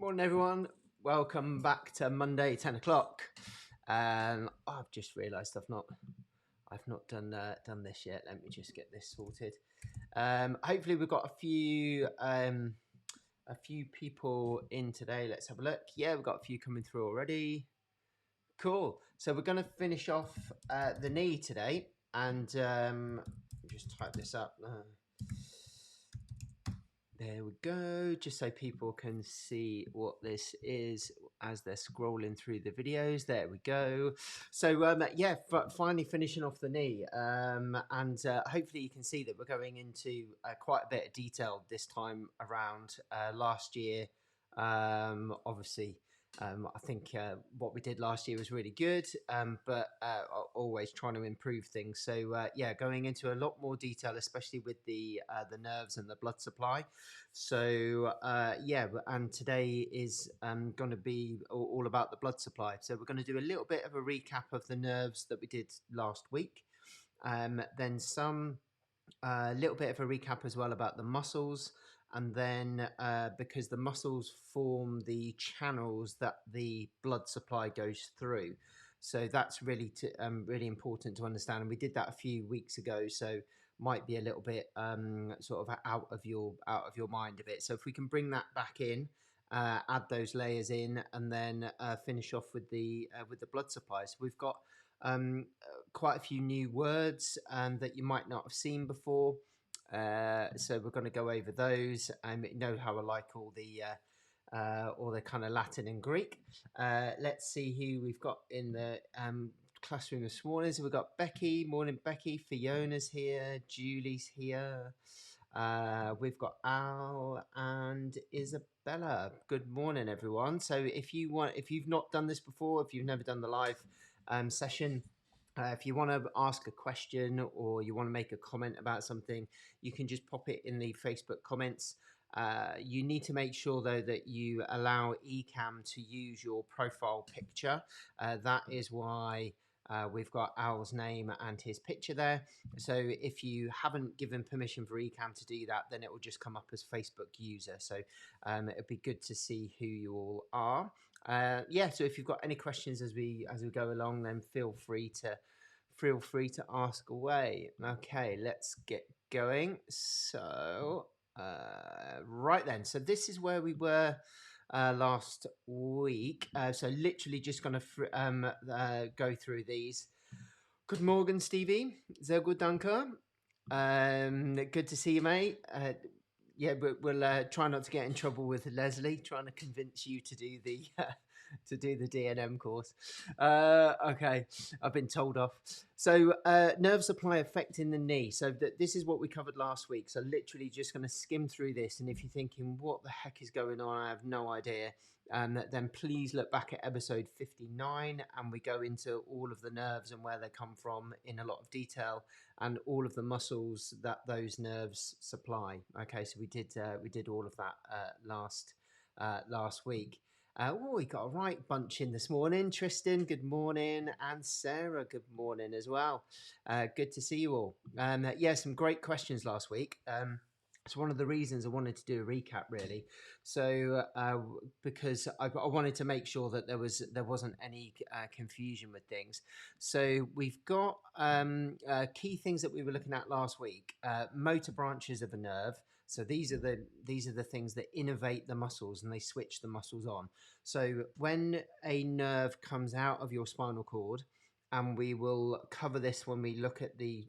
Morning, everyone. Welcome back to Monday, 10 o'clock. I've just realised I've not done this yet. Let me just get this sorted. Hopefully, we've got a few people in today. Let's have a look. Yeah, we've got a few coming through already. Cool. So we're going to finish off the knee today, and just type this up. There we go, just so people can see what this is as they're scrolling through the videos. There we go. So yeah, finally finishing off the knee, and hopefully you can see that we're going into quite a bit of detail this time around. Last year, obviously, I think what we did last year was really good, but always trying to improve things. So yeah, going into a lot more detail, especially with the nerves and the blood supply. So yeah, and today is going to be all about the blood supply. So we're going to do a little bit of a recap of the nerves that we did last week, then some little bit of a recap as well about the muscles. And then because the muscles form the channels that the blood supply goes through. So that's really really important to understand. And we did that a few weeks ago. So might be a little bit sort of out of your mind a bit. So if we can bring that back in, add those layers in, and then finish off with the blood supply. So we've got quite a few new words that you might not have seen before. So we're going to go over those. You know how I like all the kind of Latin and Greek. Let's see who we've got in the classroom this morning. So we've got Becky. Morning, Becky. Fiona's here. Julie's here. We've got Al and Isabella. Good morning, everyone. So if you've not done this before, if you've never done the live session, if you want to ask a question or you want to make a comment about something, you can just pop it in the Facebook comments. You need to make sure, though, that you allow Ecamm to use your profile picture. That is why we've got Al's name and his picture there. So if you haven't given permission for Ecamm to do that, then it will just come up as Facebook user. So it'd be good to see who you all are. Yeah, so if you've got any questions as we go along, then feel free to ask away. Okay, let's get going. So right then, so this is where we were last week. So literally just going to go through these. Good morning, Stevie. Sehr gut, danke. Good to see you, mate. Yeah, we'll try not to get in trouble with Leslie trying to convince you to do the DNM course. Okay, I've been told off. So nerve supply affecting the knee. So this is what we covered last week. So literally just going to skim through this. And if you're thinking, what the heck is going on? I have no idea. Then please look back at episode 59 and we go into all of the nerves and where they come from in a lot of detail and all of the muscles that those nerves supply. Okay, so we did all of that last week. We got a right bunch in this morning. Tristan, good morning, and Sarah, good morning as well. Good to see you all. Yeah, some great questions last week. It's one of the reasons I wanted to do a recap, really. So because I wanted to make sure that there wasn't any confusion with things. So we've got key things that we were looking at last week. Motor branches of a nerve. So these are the things that innervate the muscles and they switch the muscles on. So when a nerve comes out of your spinal cord, and we will cover this when we look at the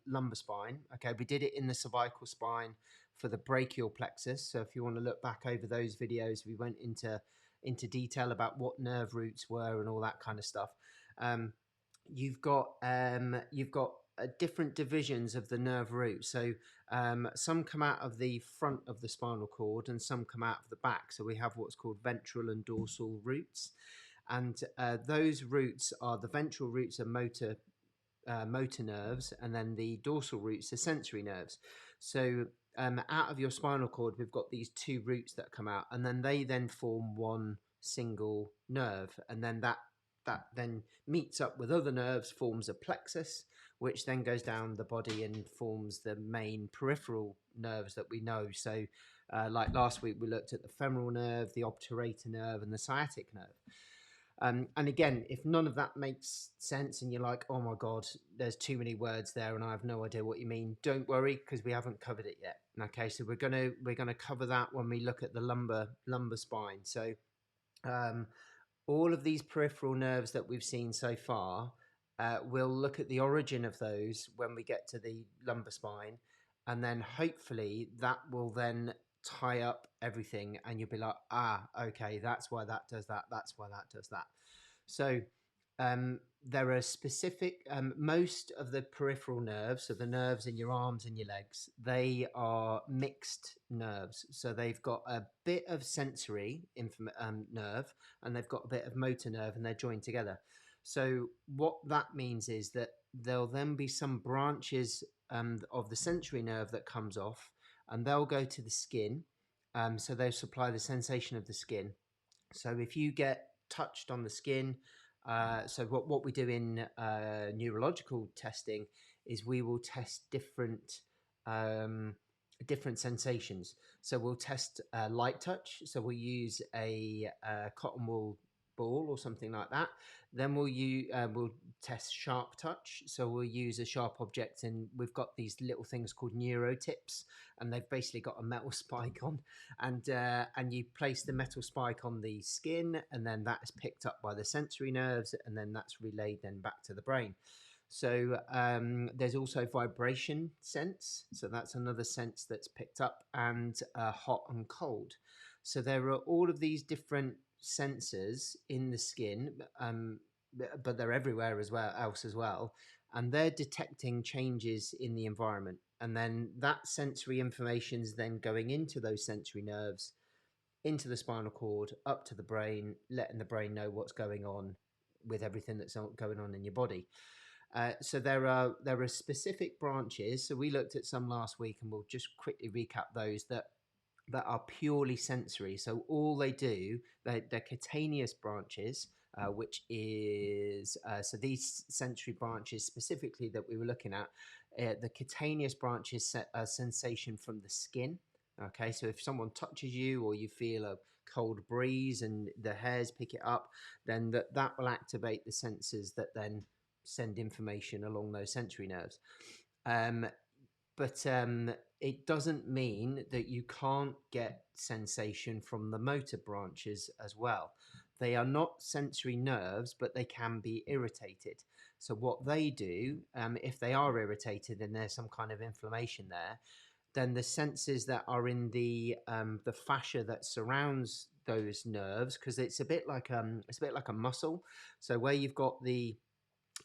lumbar spine. Okay, we did it in the cervical spine for the brachial plexus. So if you want to look back over those videos, we went into detail about what nerve roots were and all that kind of stuff. You've got different divisions of the nerve root. So some come out of the front of the spinal cord and some come out of the back. So we have what's called ventral and dorsal roots. And those roots are the ventral roots are motor nerves, and then the dorsal roots are sensory nerves. So out of your spinal cord, we've got these two roots that come out, and then they then form one single nerve, and then that then meets up with other nerves, forms a plexus, which then goes down the body and forms the main peripheral nerves that we know. So like last week, we looked at the femoral nerve, the obturator nerve, and the sciatic nerve. And again, if none of that makes sense and you're like, oh my God, there's too many words there and I have no idea what you mean, don't worry, because we haven't covered it yet. Okay, so we're gonna cover that when we look at the lumbar spine. So all of these peripheral nerves that we've seen so far, we'll look at the origin of those when we get to the lumbar spine, and then hopefully that will then tie up everything and you'll be like, okay, that's why that does that, that's why that does that. So there are specific, most of the peripheral nerves, so the nerves in your arms and your legs, they are mixed nerves. So they've got a bit of sensory nerve and they've got a bit of motor nerve and they're joined together. So what that means is that there'll then be some branches of the sensory nerve that comes off, and they'll go to the skin. So they'll supply the sensation of the skin. So if you get touched on the skin, so what we do in neurological testing is we will test different sensations. So we'll test light touch. So we'll use a cotton wool ball or something like that. Then we'll test sharp touch. So we'll use a sharp object, and we've got these little things called neurotips, and they've basically got a metal spike on, and you place the metal spike on the skin, and then that is picked up by the sensory nerves, and then that's relayed then back to the brain. So there's also vibration sense. So that's another sense that's picked up, and hot and cold. So there are all of these different sensors in the skin, but they're everywhere else as well. And they're detecting changes in the environment. And then that sensory information is then going into those sensory nerves, into the spinal cord, up to the brain, letting the brain know what's going on with everything that's going on in your body. So there are specific branches. So we looked at some last week, and we'll just quickly recap those that are purely sensory. So all they do, they're cutaneous branches, which is so these sensory branches specifically that we were looking at. The cutaneous branches set a sensation from the skin. Okay, so if someone touches you or you feel a cold breeze and the hairs pick it up, then that will activate the sensors that then send information along those sensory nerves. But it doesn't mean that you can't get sensation from the motor branches as well. They are not sensory nerves, but they can be irritated. So what they do, if they are irritated and there's some kind of inflammation there, then the sensors that are in the fascia that surrounds those nerves, because it's a bit like a muscle. So where you've got the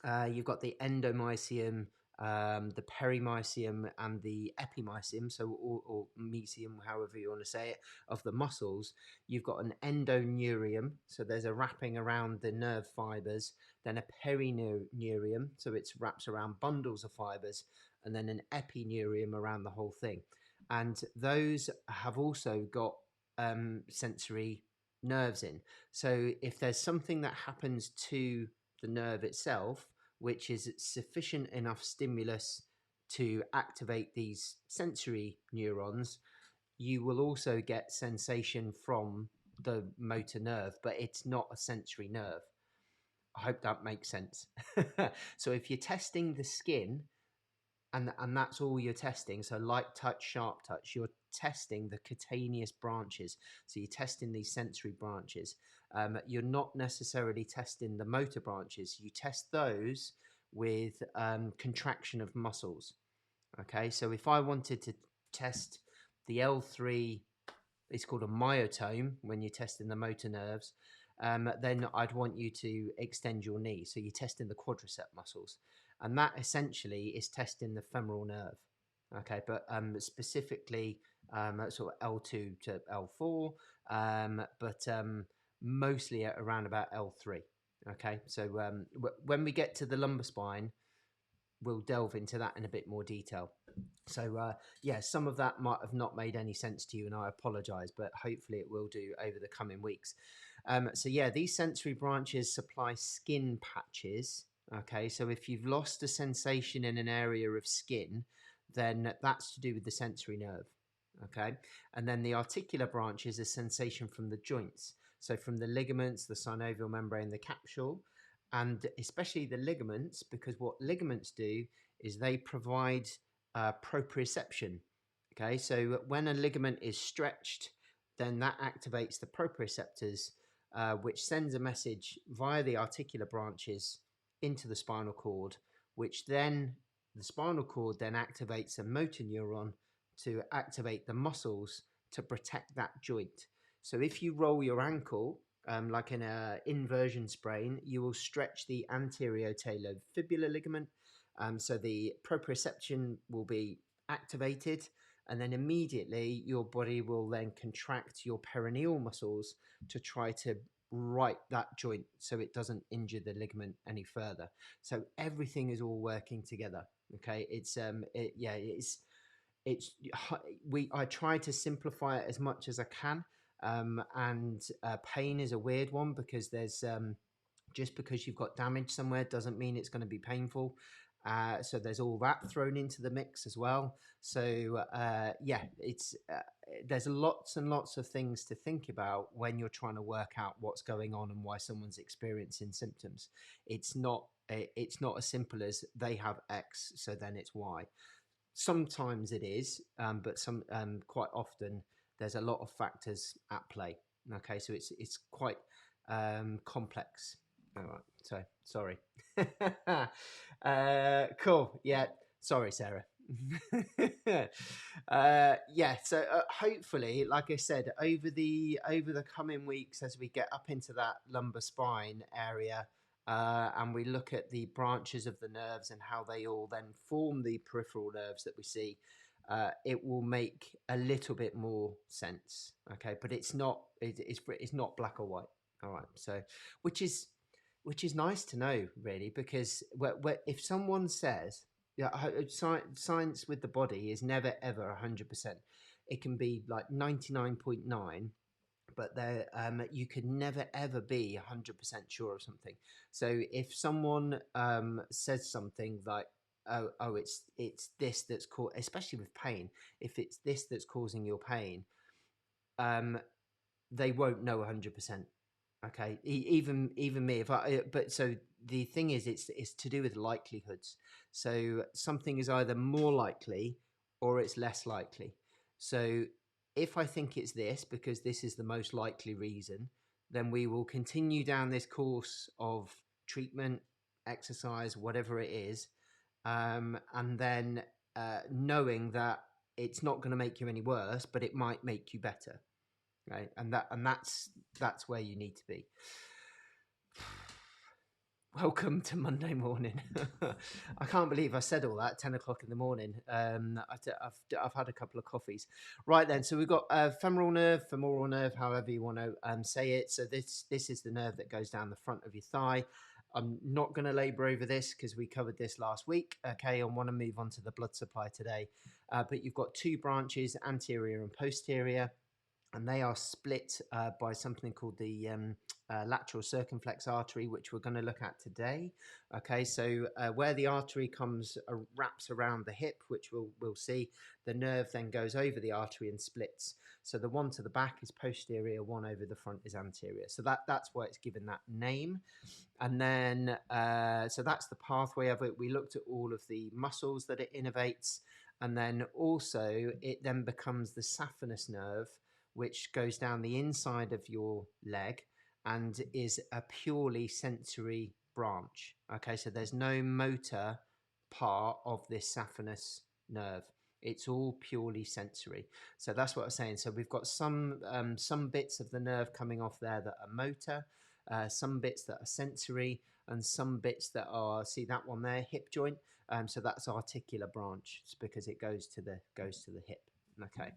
endomysium, the perimysium, and the epimysium, so or mysium, however you want to say it, of the muscles, you've got an endoneurium, so there's a wrapping around the nerve fibers, then a perineurium, so it wraps around bundles of fibers, and then an epineurium around the whole thing. And those have also got sensory nerves in. So if there's something that happens to the nerve itself, which is sufficient enough stimulus to activate these sensory neurons, you will also get sensation from the motor nerve, but it's not a sensory nerve. I hope that makes sense. So if you're testing the skin, and that's all you're testing. So light touch, sharp touch, you're testing the cutaneous branches. So you're testing these sensory branches. You're not necessarily testing the motor branches. You test those with contraction of muscles. Okay, so if I wanted to test the L3, it's called a myotome when you're testing the motor nerves, then I'd want you to extend your knee. So you're testing the quadricep muscles, and that essentially is testing the femoral nerve. Okay, but specifically sort of L2 to L4, but mostly at around about L3. Okay, so when we get to the lumbar spine, we'll delve into that in a bit more detail. So yeah, some of that might have not made any sense to you, and I apologize, but hopefully it will do over the coming weeks. So yeah, these sensory branches supply skin patches. Okay, so if you've lost a sensation in an area of skin, then that's to do with the sensory nerve. Okay, and then the articular branch is a sensation from the joints, so from the ligaments, the synovial membrane, the capsule, and especially the ligaments, because what ligaments do is they provide proprioception. Okay, so when a ligament is stretched, then that activates the proprioceptors, which sends a message via the articular branches into the spinal cord, which then the spinal cord then activates a motor neuron to activate the muscles to protect that joint. So if you roll your ankle, like in an inversion sprain, you will stretch the anterior talofibular ligament. So the proprioception will be activated, and then immediately your body will then contract your peroneal muscles to try to right that joint so it doesn't injure the ligament any further. So everything is all working together. Okay, it's I try to simplify it as much as I can. And pain is a weird one because there's just because you've got damage somewhere doesn't mean it's going to be painful. So there's all that thrown into the mix as well. So yeah, it's there's lots and lots of things to think about when you're trying to work out what's going on and why someone's experiencing symptoms. It's not as simple as they have X, so then it's Y. Sometimes it is, but some quite often there's a lot of factors at play. Okay, so it's quite complex. All right, so sorry. Cool. Yeah, sorry, Sarah. Yeah, so hopefully, like I said, over the coming weeks, as we get up into that lumbar spine area, and we look at the branches of the nerves and how they all then form the peripheral nerves that we see, it will make a little bit more sense. Okay, but it's not not black or white. All right, so which is nice to know, really, because if someone says, yeah, science with the body is never ever 100%. It can be like 99.9, but there you can never ever be 100% sure of something. So if someone says something like, oh, it's this that's called, especially with pain, if it's this that's causing your pain, they won't know 100%. Okay, even me, if I but so the thing is, it's to do with likelihoods. So something is either more likely or it's less likely. So if I think it's this because this is the most likely reason, then we will continue down this course of treatment, exercise, whatever it is, and then knowing that it's not going to make you any worse, but it might make you better, right? And that's where you need to be. Welcome to Monday morning. I can't believe I said all that 10 o'clock in the morning. I've had a couple of coffees. Right then, so we've got femoral nerve, however you want to say it. So this is the nerve that goes down the front of your thigh. I'm not going to labour over this because we covered this last week. Okay, I want to move on to the blood supply today. But you've got two branches, anterior and posterior. and they are split by something called the lateral circumflex artery, which we're going to look at today. Okay, so where the artery comes wraps around the hip, which we'll see, the nerve then goes over the artery and splits. So the one to the back is posterior, one over the front is anterior. So that's why it's given that name. And then so that's the pathway of it. We looked at all of the muscles that it innervates, and then also it then becomes the saphenous nerve, which goes down the inside of your leg and is a purely sensory branch. Okay, so there's no motor part of this saphenous nerve. It's all purely sensory. So that's what I'm saying. So we've got some bits of the nerve coming off there that are motor, some bits that are sensory, and some bits that are, see that one there, hip joint. So that's articular branch. It's because it goes to the hip. Okay.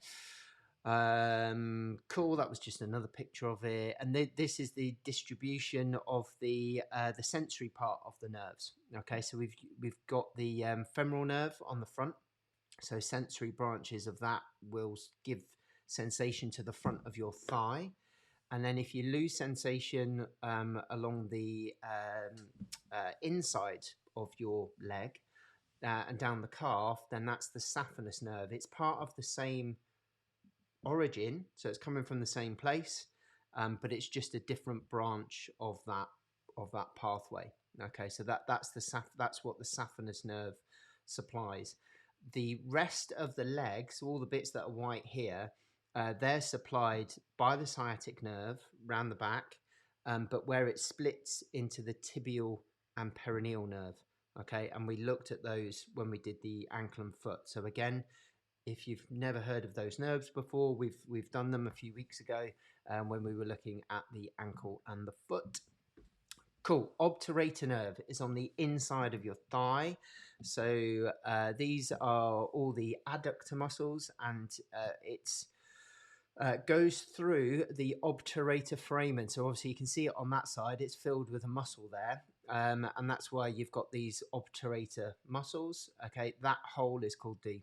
Cool. That was just another picture of it, and this is the distribution of the sensory part of the nerves. Okay, so we've got the femoral nerve on the front. So sensory branches of that will give sensation to the front of your thigh. And then if you lose sensation along the inside of your leg and down the calf, then that's the saphenous nerve. It's part of the same origin, so it's coming from the same place, but it's just a different branch of that pathway. Okay, so that's what the saphenous nerve supplies. The rest of the legs, all the bits that are white here, they're supplied by the sciatic nerve round the back, but where it splits into the tibial and peroneal nerve. Okay, and we looked at those when we did the ankle and foot. So again, if you've never heard of those nerves before, we've done them a few weeks ago when we were looking at the ankle and the foot. Cool. Obturator nerve is on the inside of your thigh. So these are all the adductor muscles, and it's goes through the obturator foramen. So obviously you can see it on that side. It's filled with a muscle there. And that's why you've got these obturator muscles. Okay, that hole is called the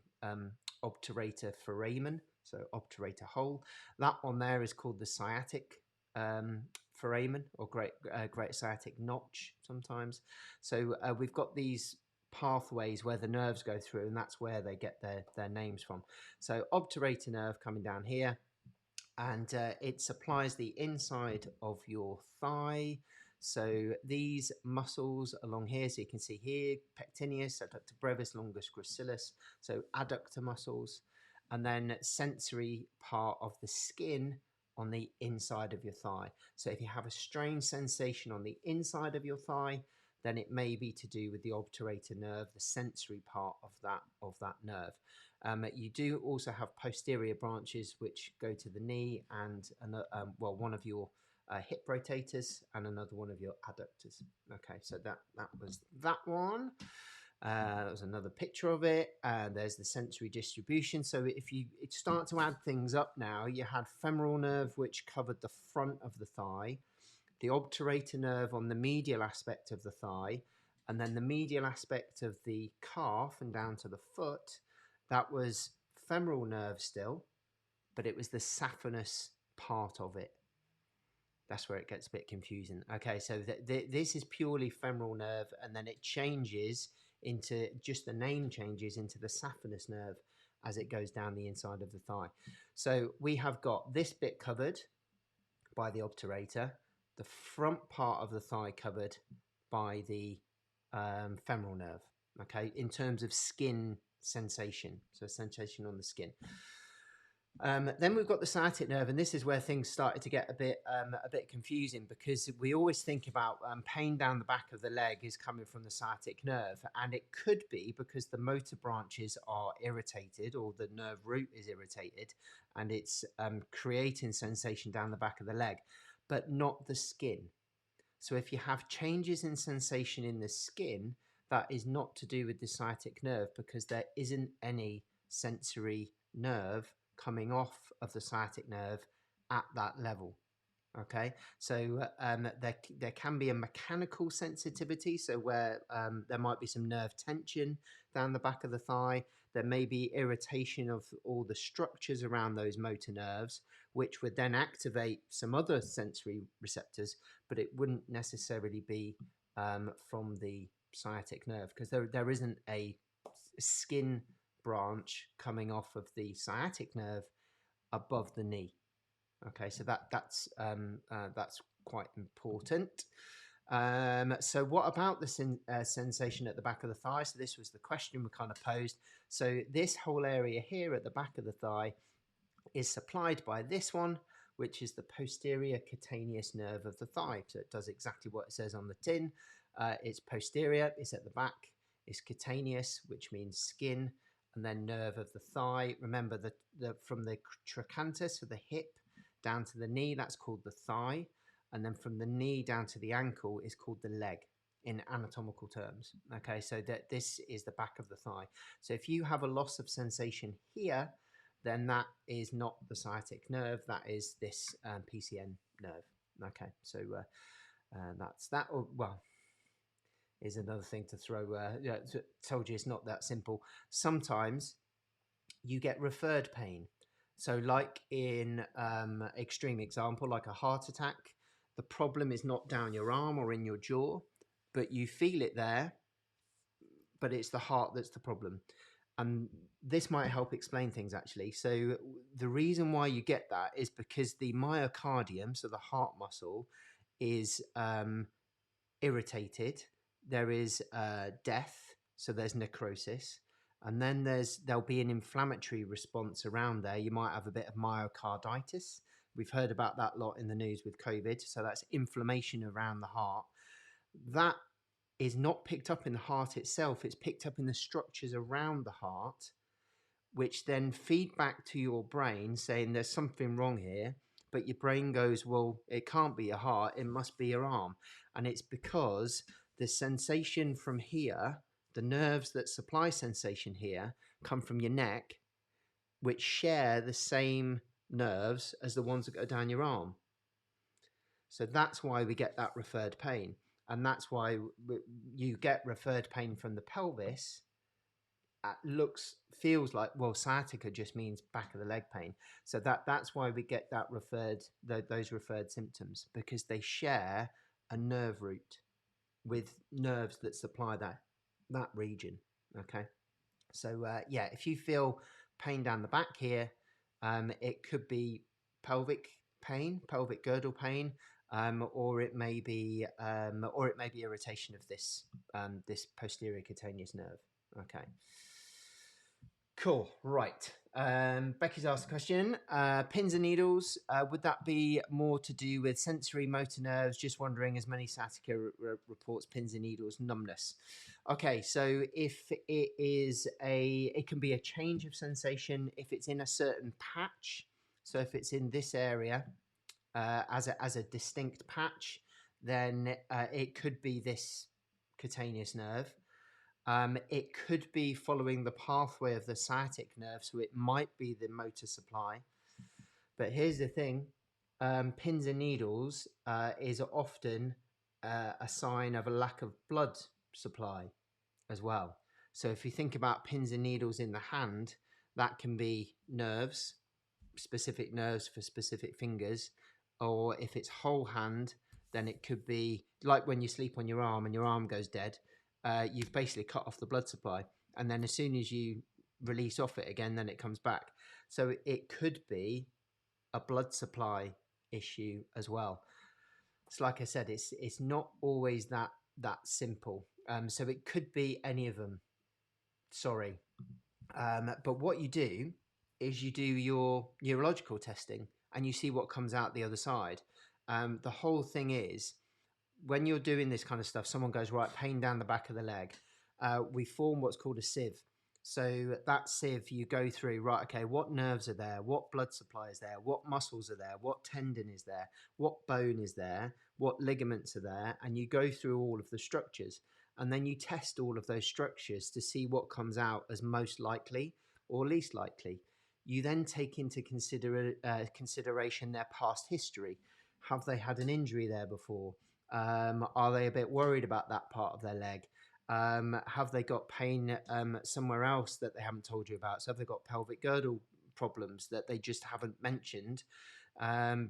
obturator foramen, so obturator hole. That one there is called the sciatic foramen, or great sciatic notch sometimes. So we've got these pathways where the nerves go through, and that's where they get their names from. So obturator nerve coming down here, and it supplies the inside of your thigh. So these muscles along here, so you can see here, pectineus, adductor brevis, longus gracilis, so adductor muscles, and then sensory part of the skin on the inside of your thigh. So if you have a strange sensation on the inside of your thigh, then it may be to do with the obturator nerve, the sensory part of that nerve. You do also have posterior branches which go to the knee and one of your hip rotators and another one of your adductors. Okay, so that was that one. That was another picture of it. There's the sensory distribution. So if you start to add things up now, you had femoral nerve which covered the front of the thigh, the obturator nerve on the medial aspect of the thigh, and then the medial aspect of the calf and down to the foot. That was femoral nerve still, but it was the saphenous part of it. That's where it gets a bit confusing. Okay, so this is purely femoral nerve, and then it changes into, just the name changes into the saphenous nerve as it goes down the inside of the thigh. So we have got this bit covered by the obturator, the front part of the thigh covered by the femoral nerve. Okay, in terms of skin sensation, so sensation on the skin. Then we've got the sciatic nerve, and this is where things started to get a bit confusing, because we always think about pain down the back of the leg is coming from the sciatic nerve, and it could be because the motor branches are irritated, or the nerve root is irritated, and it's creating sensation down the back of the leg, but not the skin. So if you have changes in sensation in the skin, that is not to do with the sciatic nerve, because there isn't any sensory nerve coming off of the sciatic nerve at that level. Okay, so there can be a mechanical sensitivity, so where there might be some nerve tension down the back of the thigh. there may be irritation of all the structures around those motor nerves, which would then activate some other sensory receptors, but it wouldn't necessarily be from the sciatic nerve, because there isn't a skin branch coming off of the sciatic nerve above the knee. Okay, so that's quite important. So what about the sensation at the back of the thigh? So this was the question we kind of posed. So this whole area here at the back of the thigh is supplied by this one, which is the posterior cutaneous nerve of the thigh. So it does exactly what it says on the tin. It's posterior, it's at the back, it's cutaneous, which means skin, and then nerve of the thigh. Remember from the trochanter, so the hip, down to the knee, that's called the thigh. And then from the knee down to the ankle is called the leg in anatomical terms. Okay, so that this is the back of the thigh. So if you have a loss of sensation here, then that is not the sciatic nerve, that is this PCN nerve. Okay, so that's that. Well, is another thing to throw. Told you it's not that simple. Sometimes you get referred pain. So like in extreme example, like a heart attack, the problem is not down your arm or in your jaw, but you feel it there, but it's the heart that's the problem. And this might help explain things actually. So the reason why you get that is because the myocardium, so the heart muscle, is irritated. There is death, so there's necrosis. And then there'll be an inflammatory response around there. You might have a bit of myocarditis. We've heard about that a lot in the news with COVID. So that's inflammation around the heart. That is not picked up in the heart itself. It's picked up in the structures around the heart, which then feed back to your brain saying there's something wrong here. But your brain goes, well, it can't be your heart. It must be your arm. And it's because the sensation from here, the nerves that supply sensation here, come from your neck, which share the same nerves as the ones that go down your arm. So that's why we get that referred pain. And that's why you get referred pain from the pelvis. Feels like, well, sciatica just means back of the leg pain. So that's why we get that those referred symptoms, because they share a nerve root with nerves that supply that region. Okay, so yeah, if you feel pain down the back here, it could be pelvic pain, pelvic girdle pain, or it may be irritation of this posterior cutaneous nerve. Okay. Cool. Right. Becky's asked a question. Pins and needles, would that be more to do with sensory motor nerves? Just wondering, as many sciatica reports pins and needles numbness. Okay, so if it can be a change of sensation if it's in a certain patch. So if it's in this area as a distinct patch, then it could be this cutaneous nerve. It could be following the pathway of the sciatic nerve, so it might be the motor supply. But here's the thing, pins and needles is often a sign of a lack of blood supply as well. So if you think about pins and needles in the hand, that can be nerves, specific nerves for specific fingers, or if it's whole hand, then it could be like when you sleep on your arm and your arm goes dead. You've basically cut off the blood supply, and then as soon as you release off it again, then it comes back. So it could be a blood supply issue as well. So like I said, it's not always that simple. So it could be any of them. Sorry. But what you do is you do your neurological testing and you see what comes out the other side. The whole thing is, when you're doing this kind of stuff, someone goes, right, pain down the back of the leg. We form what's called a sieve. So that sieve, you go through, right, okay, what nerves are there? What blood supply is there? What muscles are there? What tendon is there? What bone is there? What ligaments are there? And you go through all of the structures. And then you test all of those structures to see what comes out as most likely or least likely. You then take into consideration their past history. Have they had an injury there before? Are they a bit worried about that part of their leg? Have they got pain somewhere else that they haven't told you about? So have they got pelvic girdle problems that they just haven't mentioned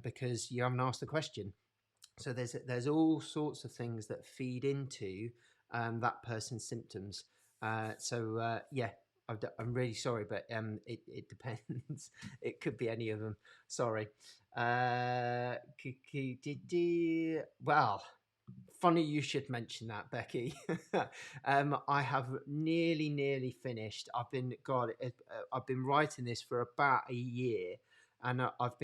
because you haven't asked the question? So there's all sorts of things that feed into that person's symptoms. Yeah, I'm really sorry, but it depends. It could be any of them. Sorry. Well, funny you should mention that, Becky. I have nearly finished. I've been writing this for about a year, and I've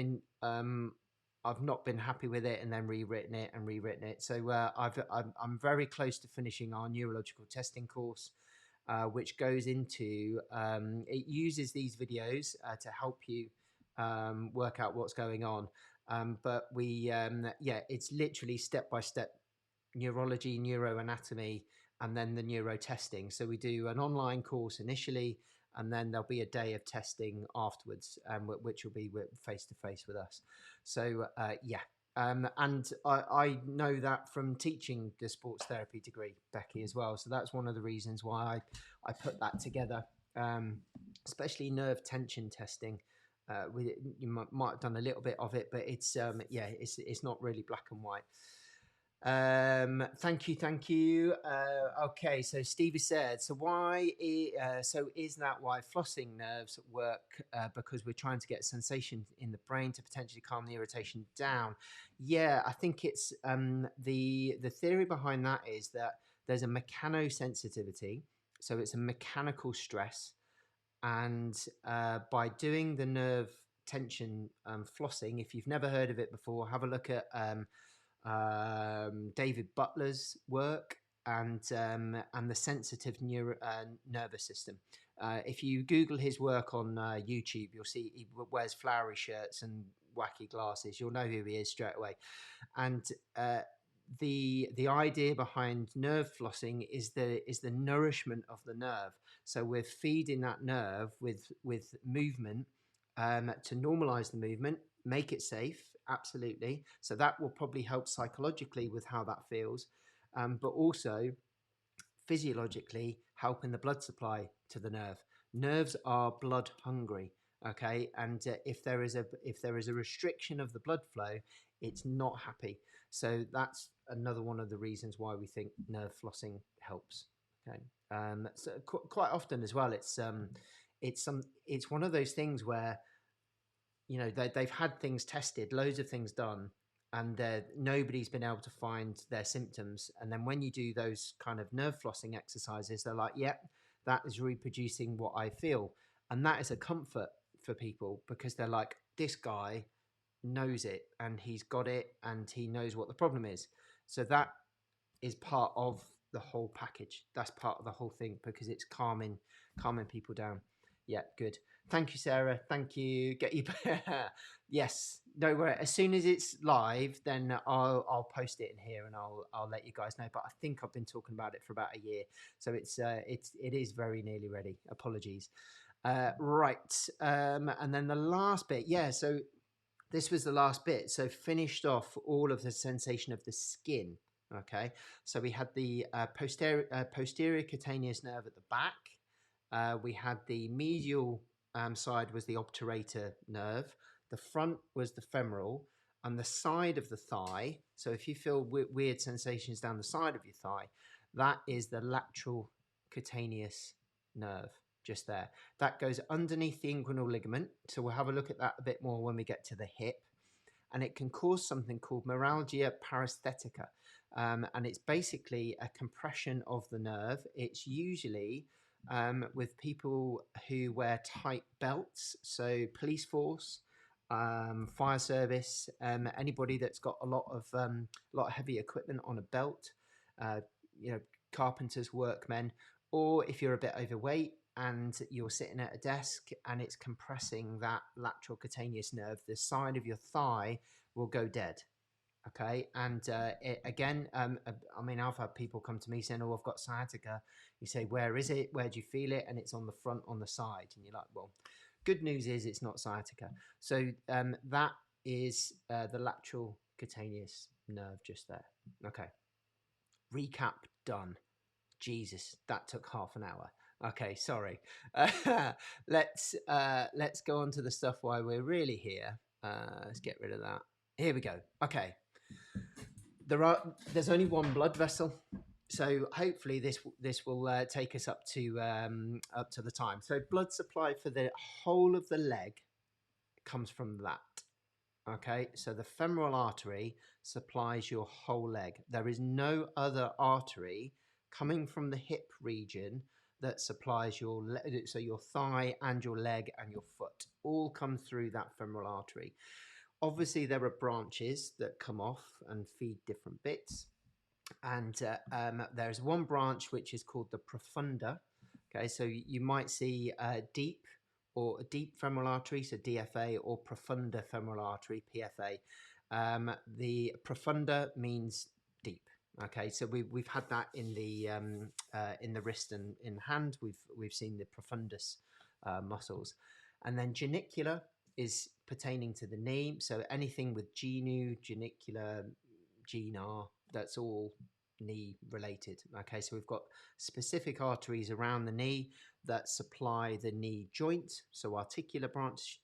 not been happy with it, and then rewritten it. So I'm very close to finishing our neurological testing course, which goes into it uses these videos to help you work out what's going on. But it's literally step by step neurology, neuroanatomy, and then the neuro testing. So we do an online course initially, and then there'll be a day of testing afterwards, which will be face to face with us. So and I know that from teaching the sports therapy degree, Becky, as well. So that's one of the reasons why I put that together, especially nerve tension testing. You might have done a little bit of it, but it's not really black and white. Thank you. Okay, so Stevie said, so is that why flossing nerves work? Because we're trying to get sensation in the brain to potentially calm the irritation down. Yeah, I think it's the theory behind that is that there's a mechanosensitivity, so it's a mechanical stress, and by doing the nerve tension flossing, if you've never heard of it before, have a look at David Butler's work and the sensitive nervous system. If you Google his work on YouTube, you'll see he wears flowery shirts and wacky glasses. You'll know who he is straight away. And the idea behind nerve flossing is the nourishment of the nerve. So we're feeding that nerve with movement to normalize the movement, make it safe, absolutely. So that will probably help psychologically with how that feels, but also physiologically helping the blood supply to the nerve. Nerves are blood hungry, okay, and if there is a restriction of the blood flow, it's not happy. So that's another one of the reasons why we think nerve flossing helps. Okay, so quite often as well, it's one of those things where they've had things tested, loads of things done, and nobody's been able to find their symptoms. And then when you do those kind of nerve flossing exercises, they're like, yep, that is reproducing what I feel. And that is a comfort for people because they're like, this guy knows it and he's got it and he knows what the problem is. So that is part of the whole package. That's part of the whole thing because it's calming people down. Yeah, good. Thank you, Sarah. Thank you. Get you. Yes. No worry. As soon as it's live, then I'll post it in here and I'll let you guys know. But I think I've been talking about it for about a year, so it is very nearly ready. Apologies. Right. And then the last bit. Yeah. So this was the last bit. So finished off all of the sensation of the skin. Okay. So we had the posterior cutaneous nerve at the back. We had the medial side was the obturator nerve. The front was the femoral, and the side of the thigh. So if you feel weird sensations down the side of your thigh, that is the lateral cutaneous nerve. Just there. That goes underneath the inguinal ligament. So we'll have a look at that a bit more when we get to the hip. And it can cause something called meralgia paresthetica. And it's basically a compression of the nerve. It's usually with people who wear tight belts, so police force, fire service, anybody that's got a lot of heavy equipment on a belt, carpenters, workmen, or if you're a bit overweight and you're sitting at a desk and it's compressing that lateral cutaneous nerve, the side of your thigh will go dead. Okay, and I've had people come to me saying, "Oh, I've got sciatica." You say, "Where is it? Where do you feel it?" And it's on the front, on the side, and you're like, "Well, good news is it's not sciatica." So that is the lateral cutaneous nerve just there. Okay, recap done. Jesus, that took half an hour. Okay, sorry. Let's go on to the stuff why we're really here. Let's get rid of that. Here we go. Okay. There's only one blood vessel, so hopefully this will take us up to the time. So blood supply for the whole of the leg comes from that. Okay, so the femoral artery supplies your whole leg. There is no other artery coming from the hip region that supplies your so your thigh and your leg and your foot all come through that femoral artery. Obviously, there are branches that come off and feed different bits, and there's one branch which is called the profunda. Okay, so you might see deep or a deep femoral artery, so DFA, or profunda femoral artery, PFA. The profunda means deep. Okay, so we've had that in the wrist and in hand. We've seen the profundus muscles, and then genicular is pertaining to the knee. So anything with genu, genicular, genar, that's all knee related. Okay, so we've got specific arteries around the knee that supply the knee joint, so articular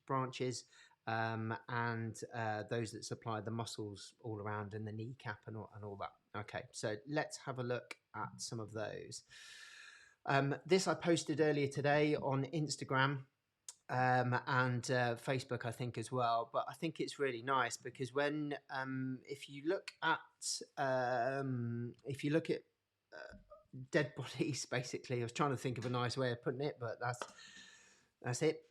branches, and those that supply the muscles all around in the kneecap and all that. Okay, so let's have a look at some of those. This I posted earlier today on Instagram and Facebook, I think, as well. But I think it's really nice because when if you look at dead bodies, basically, I was trying to think of a nice way of putting it, but that's it.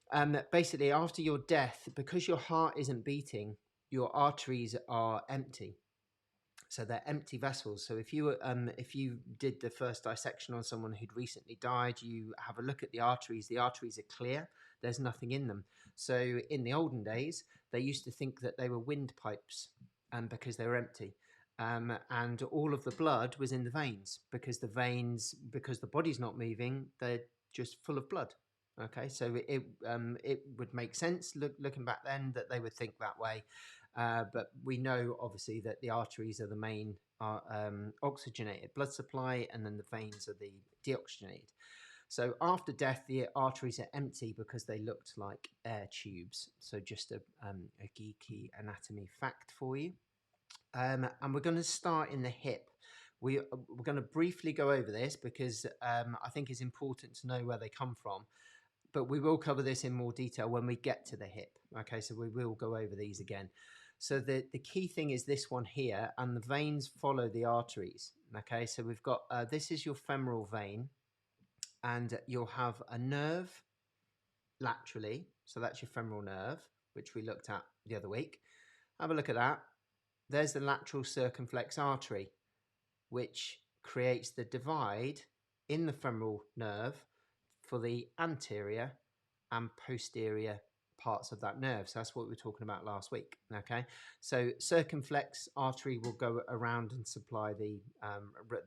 Basically, after your death, because your heart isn't beating, your arteries are empty. So they're empty vessels. So if you did the first dissection on someone who'd recently died, you have a look at the arteries. The arteries are clear. There's nothing in them. So in the olden days, they used to think that they were windpipes, because they were empty. And all of the blood was in the veins because the body's not moving, they're just full of blood. Okay, so it would make sense looking back then that they would think that way. But we know obviously that the arteries are the main oxygenated blood supply, and then the veins are the deoxygenated. So after death, the arteries are empty because they looked like air tubes. So just a geeky anatomy fact for you. And we're going to start in the hip. We're going to briefly go over this because I think it's important to know where they come from. But we will cover this in more detail when we get to the hip. Okay, so we will go over these again. So the key thing is this one here, and the veins follow the arteries. Okay, so we've got, this is your femoral vein, and you'll have a nerve laterally. So that's your femoral nerve, which we looked at the other week. Have a look at that. There's the lateral circumflex artery, which creates the divide in the femoral nerve for the anterior and posterior parts of that nerve. So that's what we were talking about last week. Okay, so circumflex artery will go around and supply the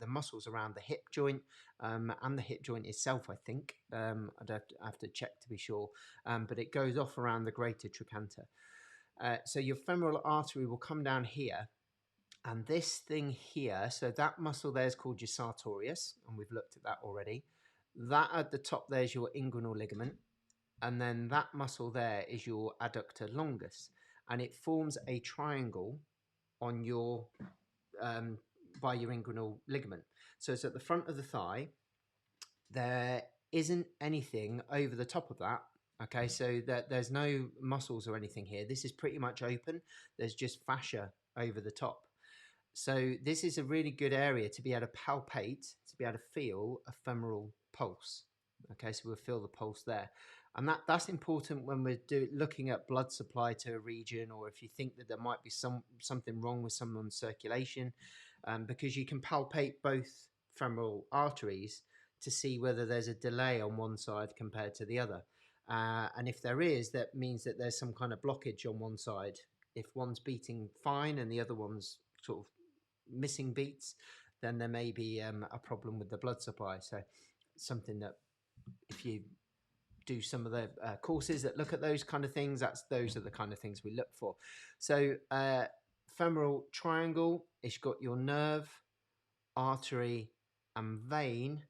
muscles around the hip joint, and the hip joint itself, I think. I'd have to check to be sure, but it goes off around the greater trochanter. So your femoral artery will come down here, and this thing here, so that muscle there is called your sartorius, and we've looked at that already. That at the top there is your inguinal ligament, and then that muscle there is your adductor longus, and it forms a triangle on your by your inguinal ligament. So it's at the front of the thigh. There isn't anything over the top of that. Okay, so there's no muscles or anything here. This is pretty much open. There's just fascia over the top. So this is a really good area to be able to palpate, to be able to feel a femoral pulse. Okay, so we'll feel the pulse there. And that's important when we're looking at blood supply to a region, or if you think that there might be something wrong with someone's circulation, because you can palpate both femoral arteries to see whether there's a delay on one side compared to the other. And if there is, that means that there's some kind of blockage on one side. If one's beating fine and the other one's sort of missing beats, then there may be a problem with the blood supply. So something that if you do some of the courses that look at those kind of things, those are the kind of things we look for. So femoral triangle, it's got your nerve, artery, and vein,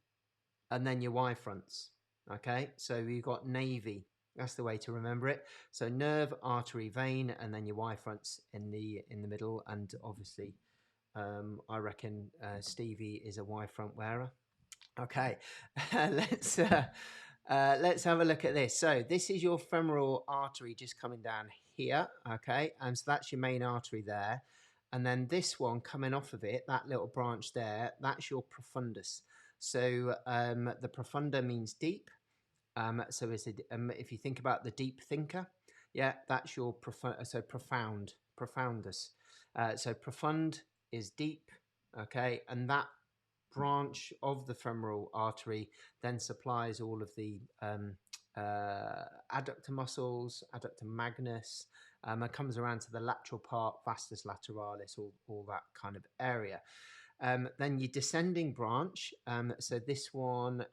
and then your Y fronts. Okay, so you've got navy. That's the way to remember it. So nerve, artery, vein, and then your Y fronts in the middle. And obviously, I reckon Stevie is a Y front wearer. Okay, let's have a look at this. So this is your femoral artery just coming down here. Okay, and so that's your main artery there. And then this one coming off of it, that little branch there, that's your profundus. So the profunda means deep. So if you think about the deep thinker, yeah, that's your profound, profundus. So profund is deep, okay, and that branch of the femoral artery then supplies all of the adductor muscles, adductor magnus, and comes around to the lateral part, vastus lateralis, all that kind of area. Then your descending branch, so this one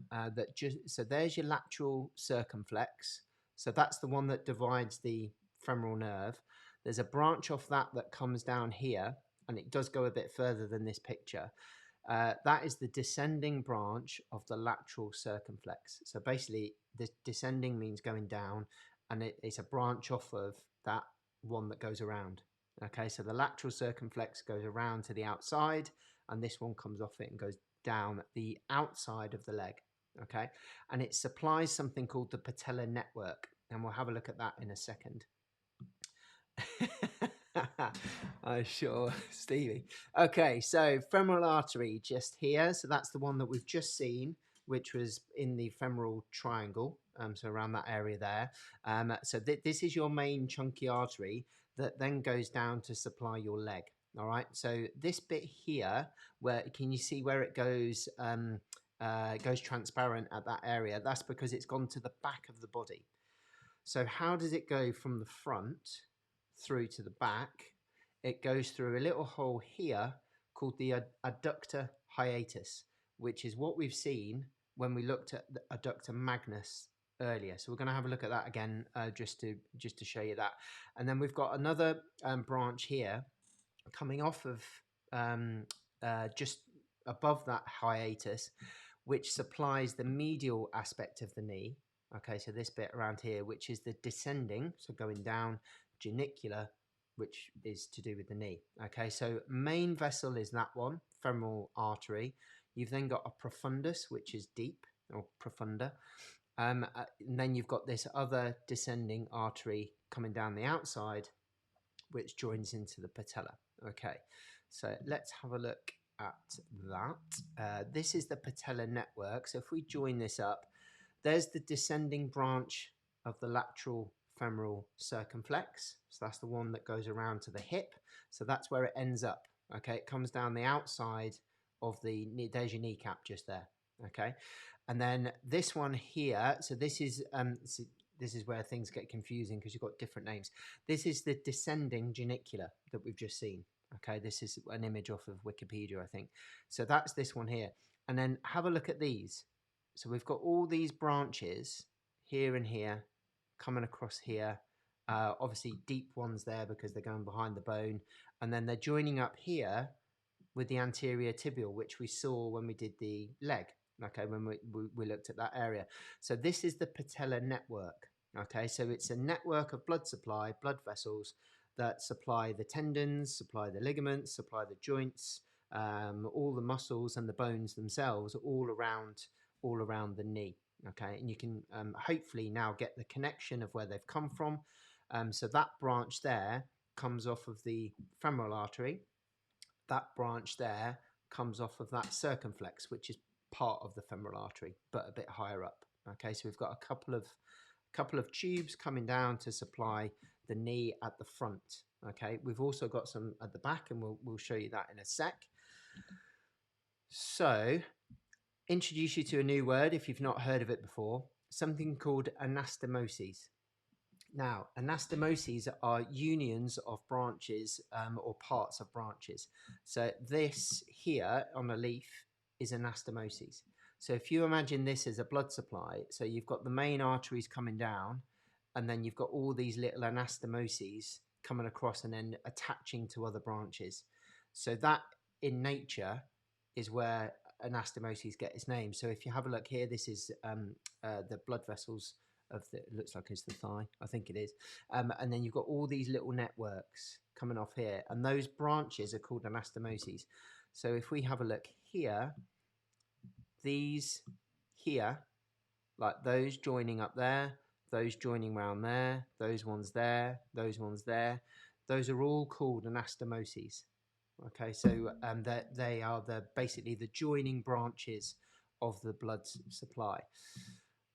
so there's your lateral circumflex. So that's the one that divides the femoral nerve. There's a branch off that comes down here, and it does go a bit further than this picture. That is the descending branch of the lateral circumflex. So basically, the descending means going down, and it's a branch off of that one that goes around. Okay, so the lateral circumflex goes around to the outside, and this one comes off it and goes down the outside of the leg. Okay, and it supplies something called the patellar network, and we'll have a look at that in a second. I'm sure, Stevie. Okay, so femoral artery just here. So that's the one that we've just seen, which was in the femoral triangle. So around that area there. So this is your main chunky artery that then goes down to supply your leg. All right. So this bit here, where can you see where it goes? Goes transparent at that area. That's because it's gone to the back of the body. So how does it go from the front through to the back? It goes through a little hole here called the adductor hiatus, which is what we've seen when we looked at the adductor magnus earlier. So we're going to have a look at that again, just to show you that. And then we've got another branch here coming off of just above that hiatus, which supplies the medial aspect of the knee. Okay, so this bit around here, which is the descending, so going down, genicular, which is to do with the knee. Okay, so main vessel is that one, femoral artery. You've then got a profundus, which is deep, or profunda. And then you've got this other descending artery coming down the outside, which joins into the patella. Okay, so let's have a look at that. This is the patellar network. So if we join this up, there's the descending branch of the lateral femoral circumflex. So that's the one that goes around to the hip. So that's where it ends up. Okay, it comes down the outside of the knee. There's your kneecap just there. Okay, and then this one here. So this is where things get confusing because you've got different names. This is the descending genicular that we've just seen. Okay, this is an image off of Wikipedia, I think. So that's this one here. And then have a look at these. So we've got all these branches here and here coming across here. Obviously deep ones there because they're going behind the bone. And then they're joining up here with the anterior tibial, which we saw when we did the leg. Okay, when we looked at that area. So this is the patellar network. Okay, so it's a network of blood supply, blood vessels that supply the tendons, supply the ligaments, supply the joints, all the muscles and the bones themselves, all around the knee. Okay, and you can hopefully now get the connection of where they've come from. So that branch there comes off of the femoral artery. That branch there comes off of that circumflex, which is part of the femoral artery, but a bit higher up. Okay, so we've got a couple of tubes coming down to supply the knee at the front. Okay, we've also got some at the back, and we'll show you that in a sec. So, introduce you to a new word if you've not heard of it before, something called anastomoses. Now, anastomoses are unions of branches or parts of branches. So this here on a leaf is anastomoses. So if you imagine this as a blood supply, so you've got the main arteries coming down, and then you've got all these little anastomoses coming across and then attaching to other branches. So that in nature is where anastomosis get its name. So if you have a look here, this is the blood vessels of the, it looks like it's the thigh, I think it is, and then you've got all these little networks coming off here, and those branches are called anastomoses. So if we have a look here, these here, like those joining up there, those joining around there, those ones there, those ones there, those are all called anastomoses. Okay, so they are basically the joining branches of the blood supply.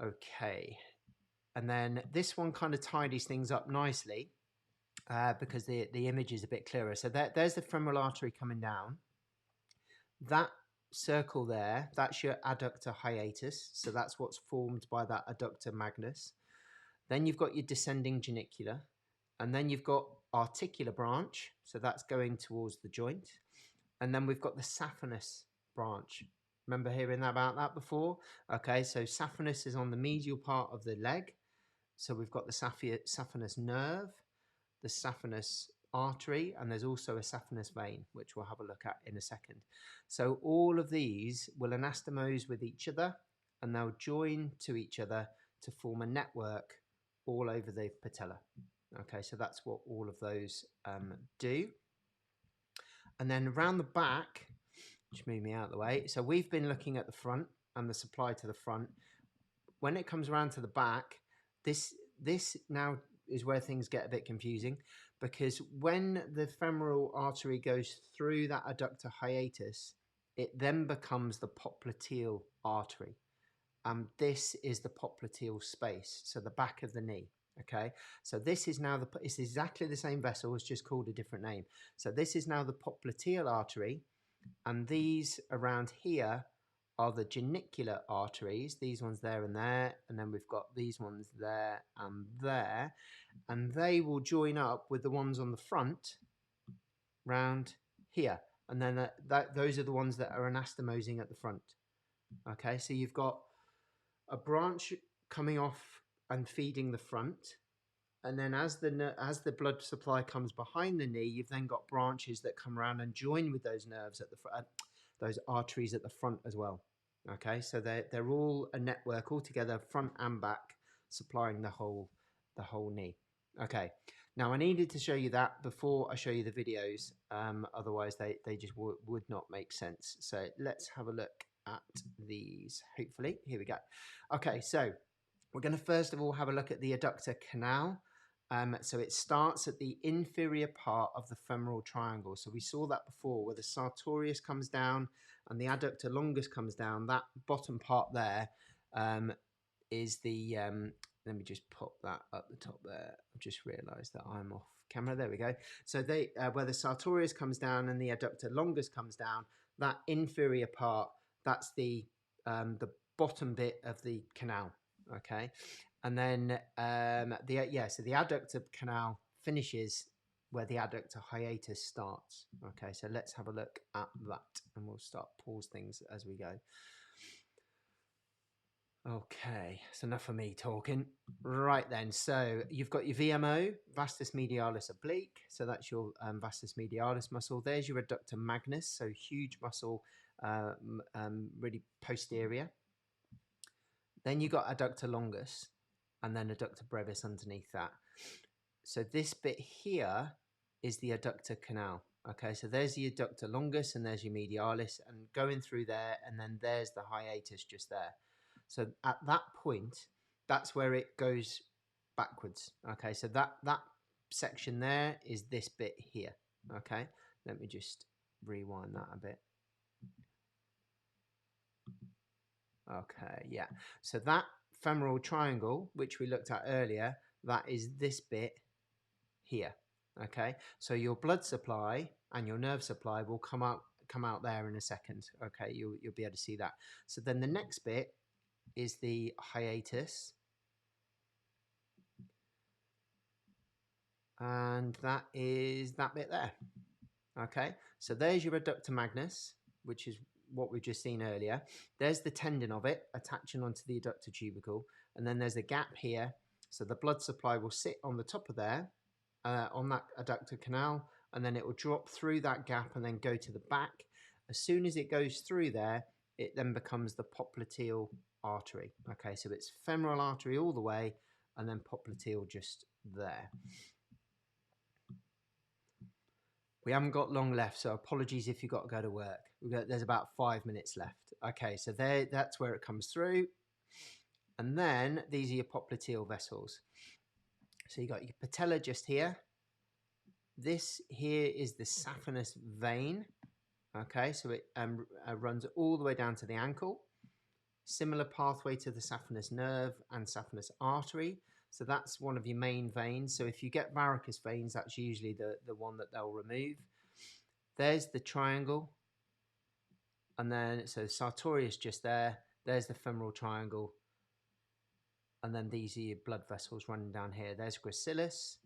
Okay, and then this one kind of tidies things up nicely because the image is a bit clearer. So there's the femoral artery coming down. That circle there, that's your adductor hiatus. So that's what's formed by that adductor magnus. Then you've got your descending genicular, and then you've got articular branch. So that's going towards the joint. And then we've got the saphenous branch. Remember hearing about that before? Okay, so saphenous is on the medial part of the leg. So we've got the saphenous nerve, the saphenous artery, and there's also a saphenous vein, which we'll have a look at in a second. So all of these will anastomose with each other, and they'll join to each other to form a network all over the patella. Okay, so that's what all of those do. And then around the back, just move me out of the way. So we've been looking at the front and the supply to the front. When it comes around to the back, this now is where things get a bit confusing, because when the femoral artery goes through that adductor hiatus, it then becomes the popliteal artery. This is the popliteal space, so the back of the knee. Okay, so this is now it's exactly the same vessel, it's just called a different name. So this is now the popliteal artery, and these around here are the genicular arteries, these ones there, and then we've got these ones there, and they will join up with the ones on the front round here, and then those are the ones that are anastomosing at the front. Okay, so you've got a branch coming off and feeding the front, and then as the blood supply comes behind the knee, you've then got branches that come around and join with those nerves at the front, those arteries at the front as well. Okay, so they're all a network all together, front and back, supplying the whole knee. Okay, now I needed to show you that before I show you the videos, otherwise they just would not make sense. So let's have a look at these. Hopefully, here we go. Okay, so we're going to first of all have a look at the adductor canal. So it starts at the inferior part of the femoral triangle. So we saw that before, where the sartorius comes down and the adductor longus comes down. That bottom part there is the, let me just pop that up the top there. I've just realised that I'm off camera. There we go. So where the sartorius comes down and the adductor longus comes down, that inferior part, that's the bottom bit of the canal. Okay, and then so the adductor canal finishes where the adductor hiatus starts. Okay, so let's have a look at that, and we'll pause things as we go. Okay, it's enough of me talking. Right then, so you've got your VMO, vastus medialis oblique. So that's your vastus medialis muscle. There's your adductor magnus, so huge muscle, really posterior. Then you got adductor longus, and then adductor brevis underneath that. So this bit here is the adductor canal. Okay, so there's the adductor longus, and there's your medialis, and going through there, and then there's the hiatus just there. So at that point, that's where it goes backwards. Okay, so that section there is this bit here. Okay, let me just rewind that a bit. Okay, yeah. So that femoral triangle, which we looked at earlier, that is this bit here. Okay, so your blood supply and your nerve supply will come out there in a second. Okay, you'll be able to see that. So then the next bit is the hiatus, and that is that bit there. Okay, so there's your adductor magnus, which is what we've just seen earlier. There's the tendon of it attaching onto the adductor tubercle, and then there's a gap here, so the blood supply will sit on the top of there, on that adductor canal, and then it will drop through that gap and then go to the back. As soon as it goes through there, it then becomes the popliteal artery. Okay, so it's femoral artery all the way, and then popliteal just there. We haven't got long left, so apologies if you've got to go to work. There's about 5 minutes left. Okay, so that's where it comes through. And then these are your popliteal vessels. So you got your patella just here. This here is the saphenous vein. Okay, so it runs all the way down to the ankle. Similar pathway to the saphenous nerve and saphenous artery. So that's one of your main veins. So if you get varicose veins, that's usually the one that they'll remove. There's the triangle. And then, so sartorius just there. There's the femoral triangle. And then these are your blood vessels running down here. There's gracilis,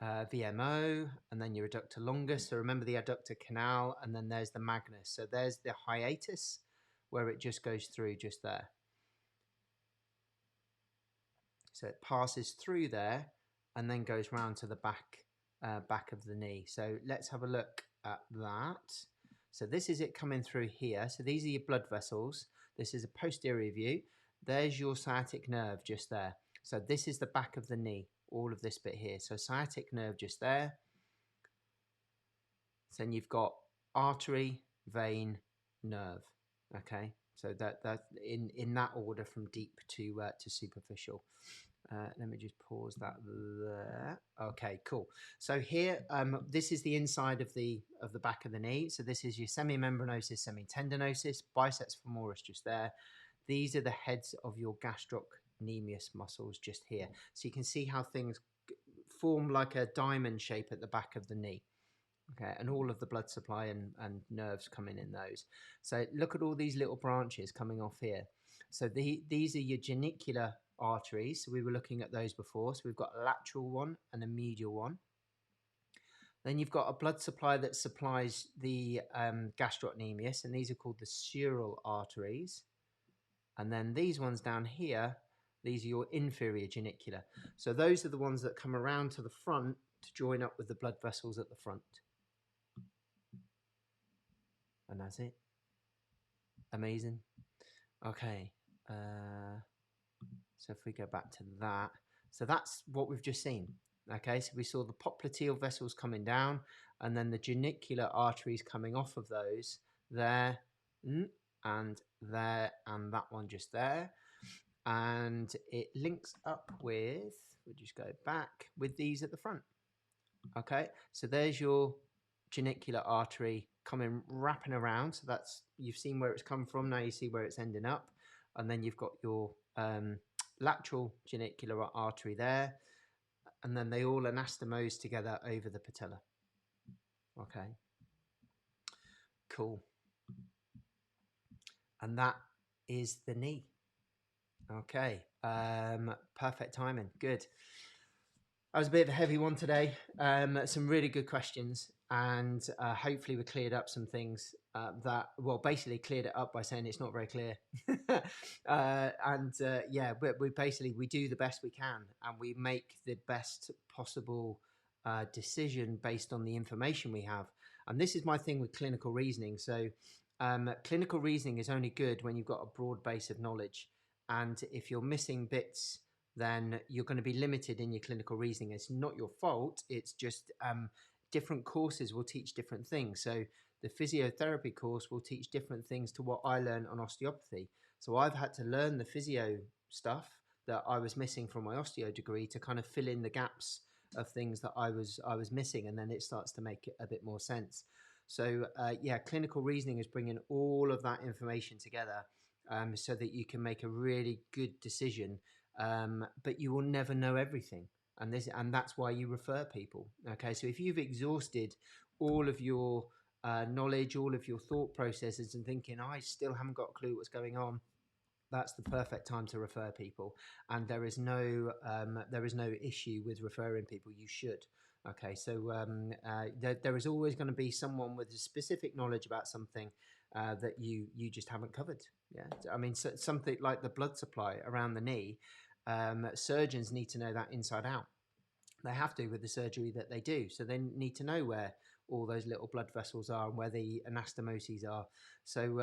VMO, and then your adductor longus. So remember the adductor canal, and then there's the magnus. So there's the hiatus, where it just goes through just there. So it passes through there and then goes round to the back of the knee. So let's have a look at that. So this is it coming through here. So these are your blood vessels. This is a posterior view. There's your sciatic nerve just there. So this is the back of the knee, all of this bit here. So sciatic nerve just there. So then you've got artery, vein, nerve. Okay, so that in that order from deep to superficial. Let me just pause that there. Okay, cool. So here, this is the inside of the back of the knee. So this is your semimembranosus, semitendinosus, biceps femoris just there. These are the heads of your gastrocnemius muscles just here. So you can see how things form like a diamond shape at the back of the knee. Okay, and all of the blood supply and nerves coming in those. So look at all these little branches coming off here. So these are your genicular arteries. So we were looking at those before. So we've got a lateral one and a medial one. Then you've got a blood supply that supplies the gastrocnemius, and these are called the sural arteries. And then these ones down here, these are your inferior genicular. So those are the ones that come around to the front to join up with the blood vessels at the front. And that's it. Amazing. Okay. So if we go back to that, so that's what we've just seen. Okay, so we saw the popliteal vessels coming down, and then the genicular arteries coming off of those there, and there, and that one just there. And it links up with, we'll just go back, with these at the front. Okay, so there's your genicular artery coming wrapping around. So that's, you've seen where it's come from, now you see where it's ending up. And then you've got your lateral genicular artery there, and then they all anastomose together over the patella. Okay, cool. And that is the knee. Okay, perfect timing, good. That was a bit of a heavy one today. Some really good questions, and hopefully we cleared up some things that, well, basically cleared it up by saying it's not very clear. Yeah, we do the best we can, and we make the best possible decision based on the information we have. And this is my thing with clinical reasoning. So clinical reasoning is only good when you've got a broad base of knowledge. And if you're missing bits, then you're going to be limited in your clinical reasoning. It's not your fault. It's just different courses will teach different things. So the physiotherapy course will teach different things to what I learned on osteopathy. So I've had to learn the physio stuff that I was missing from my osteo degree to kind of fill in the gaps of things that I was missing, and then it starts to make a bit more sense. So yeah, clinical reasoning is bringing all of that information together so that you can make a really good decision. But you will never know everything, and that's why you refer people. Okay, so if you've exhausted all of your knowledge, all of your thought processes, and thinking I still haven't got a clue what's going on, that's the perfect time to refer people. And there is no issue with referring people. You should. Okay, so there is always going to be someone with a specific knowledge about something that you just haven't covered. Yeah, I mean, so something like the blood supply around the knee, surgeons need to know that inside out. They have to with the surgery that they do. So they need to know where all those little blood vessels are and where the anastomoses are. So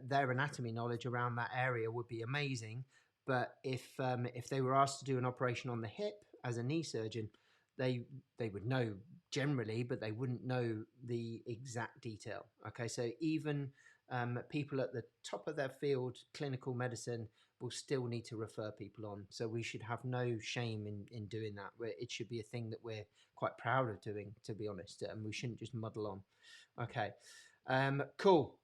their anatomy knowledge around that area would be amazing. But if they were asked to do an operation on the hip as a knee surgeon, they would know generally, but they wouldn't know the exact detail. Okay, so even people at the top of their field, clinical medicine, will still need to refer people on. So we should have no shame in doing that. It should be a thing that we're quite proud of doing, to be honest, and we shouldn't just muddle on. Okay, cool.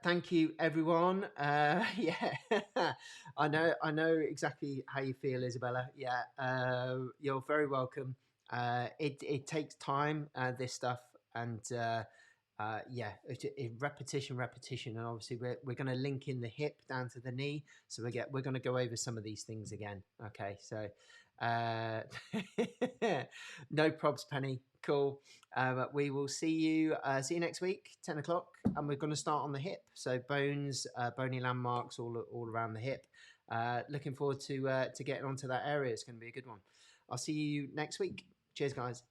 Thank you, everyone. Yeah, I know exactly how you feel, Isabella. Yeah, you're very welcome. It takes time, this stuff, and yeah, repetition, and obviously we're going to link in the hip down to the knee, so we're going to go over some of these things again. Okay, so no probs, Penny. Cool. We will see you next week, 10 o'clock, and we're going to start on the hip. So bones, bony landmarks all around the hip. Looking forward to getting onto that area. It's going to be a good one. I'll see you next week. Cheers, guys.